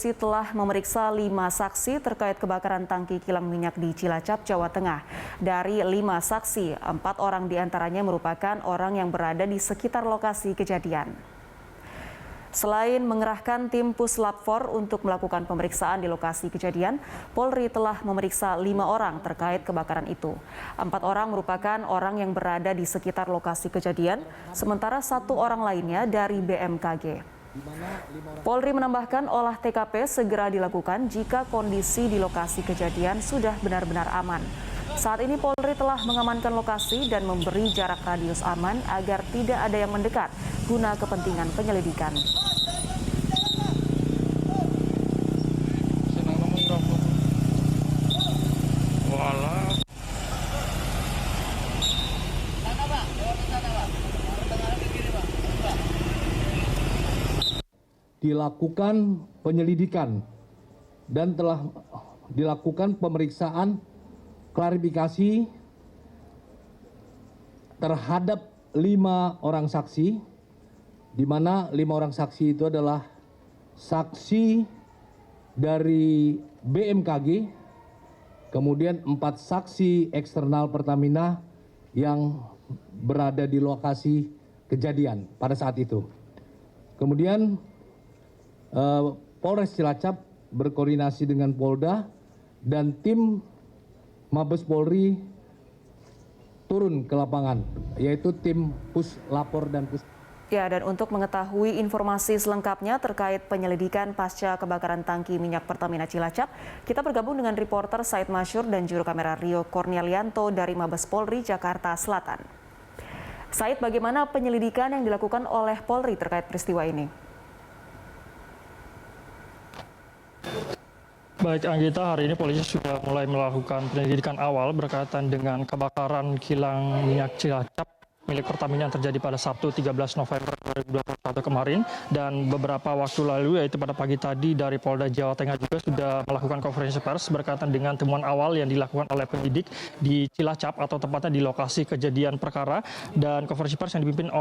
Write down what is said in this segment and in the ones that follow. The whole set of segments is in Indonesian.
polisi telah memeriksa 5 saksi terkait kebakaran tangki kilang minyak di Cilacap, Jawa Tengah. Dari 5 saksi, 4 orang diantaranya merupakan orang yang berada di sekitar lokasi kejadian. Selain mengerahkan tim Puslap 4 untuk melakukan pemeriksaan di lokasi kejadian, Polri telah memeriksa 5 orang terkait kebakaran itu. 4 orang merupakan orang yang berada di sekitar lokasi kejadian, sementara 1 orang lainnya dari BMKG. Polri menambahkan olah TKP segera dilakukan jika kondisi di lokasi kejadian sudah benar-benar aman. Saat ini Polri telah mengamankan lokasi dan memberi jarak radius aman agar tidak ada yang mendekat guna kepentingan penyelidikan. Dilakukan penyelidikan dan telah dilakukan pemeriksaan klarifikasi terhadap 5 orang saksi, di mana 5 orang saksi itu adalah saksi dari BMKG, kemudian 4 saksi eksternal Pertamina yang berada di lokasi kejadian pada saat itu. Kemudian Polres Cilacap berkoordinasi dengan Polda dan tim Mabes Polri turun ke lapangan, yaitu tim Puslapor dan Ya, dan untuk mengetahui informasi selengkapnya terkait penyelidikan pasca kebakaran tangki minyak Pertamina Cilacap, kita bergabung dengan reporter Said Masyur dan juru kamera Rio Cornelianto dari Mabes Polri Jakarta Selatan. Said, bagaimana penyelidikan yang dilakukan oleh Polri terkait peristiwa ini? Baik Anggita, hari ini polisi sudah mulai melakukan penyelidikan awal berkaitan dengan kebakaran kilang minyak Cilacap milik Pertamina yang terjadi pada Sabtu 13 November 2021 kemarin, dan beberapa waktu lalu yaitu pada pagi tadi dari Polda Jawa Tengah juga sudah melakukan konferensi pers berkaitan dengan temuan awal yang dilakukan oleh penyidik di Cilacap atau tepatnya di lokasi kejadian perkara, dan konferensi pers yang dipimpin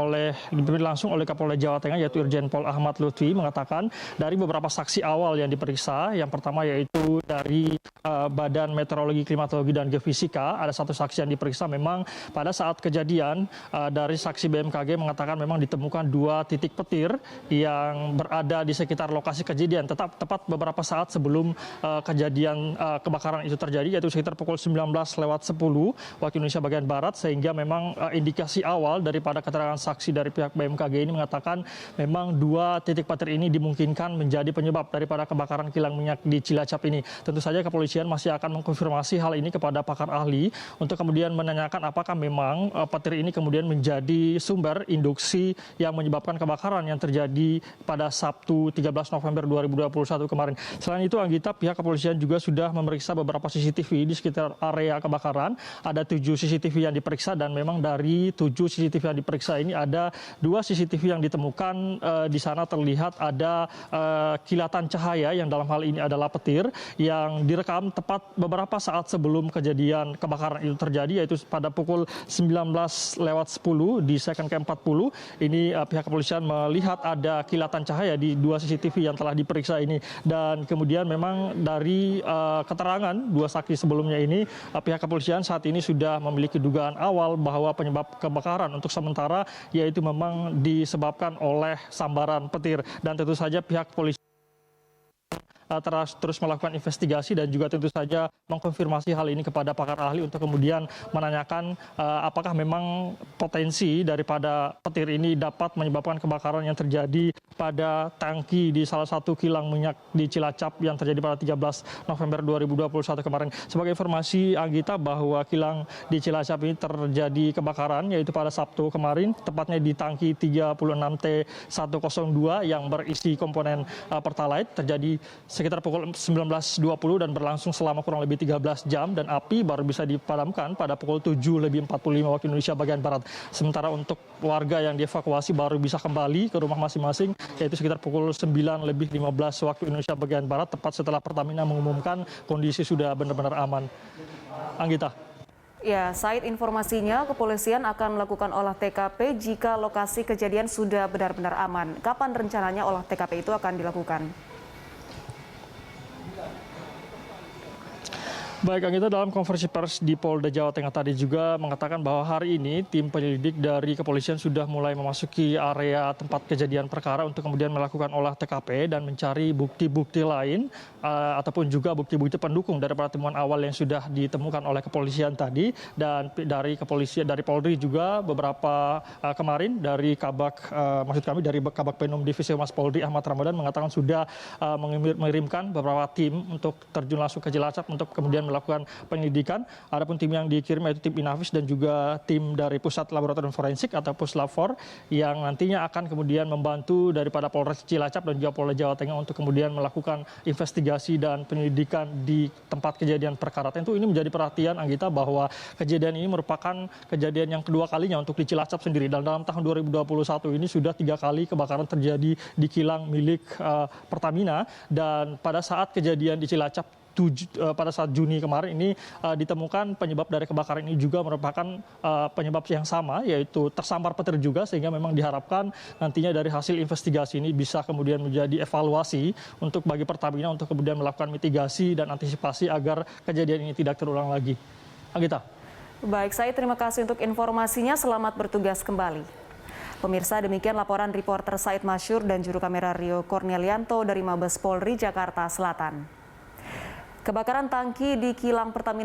langsung oleh Kapolda Jawa Tengah yaitu Irjen Pol Ahmad Lutfi mengatakan dari beberapa saksi awal yang diperiksa, yang pertama yaitu dari Badan Meteorologi, Klimatologi dan Geofisika, ada 1 saksi yang diperiksa. Memang pada saat kejadian dari saksi BMKG mengatakan memang ditemukan 2 titik petir yang berada di sekitar lokasi kejadian, tepat beberapa saat sebelum kejadian kebakaran itu terjadi, yaitu sekitar pukul 19:10 waktu Indonesia bagian Barat, sehingga memang indikasi awal daripada keterangan saksi dari pihak BMKG ini mengatakan memang 2 titik petir ini dimungkinkan menjadi penyebab daripada kebakaran kilang minyak di Cilacap ini. Tentu saja kepolisian masih akan mengkonfirmasi hal ini kepada pakar ahli untuk kemudian menanyakan apakah memang petir ini kemudian menjadi sumber induksi yang menyebabkan kebakaran yang terjadi pada Sabtu 13 November 2021 kemarin. Selain itu, Anggita, pihak kepolisian juga sudah memeriksa beberapa CCTV di sekitar area kebakaran. Ada 7 CCTV yang diperiksa, dan memang dari 7 CCTV yang diperiksa ini ada 2 CCTV yang ditemukan di sana terlihat ada kilatan cahaya yang dalam hal ini adalah petir yang direkam tepat beberapa saat sebelum kejadian kebakaran itu terjadi, yaitu pada pukul 19:10 di second ke-40. Ini pihak kepolisian melihat ada kilatan cahaya di 2 CCTV yang telah diperiksa ini, dan kemudian memang dari keterangan 2 saksi sebelumnya ini, pihak kepolisian saat ini sudah memiliki dugaan awal bahwa penyebab kebakaran untuk sementara yaitu memang disebabkan oleh sambaran petir, dan tentu saja pihak polisi terus melakukan investigasi dan juga tentu saja mengkonfirmasi hal ini kepada pakar ahli untuk kemudian menanyakan apakah memang potensi daripada petir ini dapat menyebabkan kebakaran yang terjadi pada tangki di salah satu kilang minyak di Cilacap yang terjadi pada 13 November 2021 kemarin. Sebagai informasi, Anggita, bahwa kilang di Cilacap ini terjadi kebakaran yaitu pada Sabtu kemarin, tepatnya di tangki 36T102 yang berisi komponen Pertalite, terjadi sekitar pukul 19.20 dan berlangsung selama kurang lebih 13 jam, dan api baru bisa dipadamkan pada pukul 7.45 waktu Indonesia bagian Barat. Sementara untuk warga yang dievakuasi baru bisa kembali ke rumah masing-masing yaitu sekitar pukul 9.15 waktu Indonesia bagian Barat, tepat setelah Pertamina mengumumkan kondisi sudah benar-benar aman. Anggita. Ya, Said, informasinya kepolisian akan melakukan olah TKP jika lokasi kejadian sudah benar-benar aman. Kapan rencananya olah TKP itu akan dilakukan? Baik, Anggita, dalam konferensi pers di Polda Jawa Tengah tadi juga mengatakan bahwa hari ini tim penyelidik dari kepolisian sudah mulai memasuki area tempat kejadian perkara untuk kemudian melakukan olah TKP dan mencari bukti-bukti lain ataupun juga bukti-bukti pendukung daripada temuan awal yang sudah ditemukan oleh kepolisian tadi. Dan dari kepolisian, dari Polri juga beberapa kemarin dari dari Kabak Penum Divisi Humas Polri Ahmad Ramadan mengatakan sudah mengirimkan beberapa tim untuk terjun langsung ke Cilacap untuk kemudian melakukan penyelidikan. Adapun tim yang dikirim yaitu tim Inavis dan juga tim dari Pusat Laboratorium Forensik atau Puslapfor yang nantinya akan kemudian membantu daripada Polres Cilacap dan juga Polda Jawa Tengah untuk kemudian melakukan investigasi dan penyelidikan di tempat kejadian perkara. Tentu ini menjadi perhatian, Anggita, bahwa kejadian ini merupakan kejadian yang kedua kalinya untuk di Cilacap sendiri. Dan dalam tahun 2021 ini sudah 3 kali kebakaran terjadi di kilang milik Pertamina, dan pada saat kejadian di Cilacap pada saat Juni kemarin ini ditemukan penyebab dari kebakaran ini juga merupakan penyebab yang sama, yaitu tersampar petir juga, sehingga memang diharapkan nantinya dari hasil investigasi ini bisa kemudian menjadi evaluasi untuk bagi Pertamina untuk kemudian melakukan mitigasi dan antisipasi agar kejadian ini tidak terulang lagi. Anggita. Baik, saya terima kasih untuk informasinya. Selamat bertugas kembali. Pemirsa, demikian laporan reporter Said Masyur dan juru kamera Rio Cornelianto dari Mabes Polri Jakarta Selatan. Kebakaran tangki di kilang Pertamina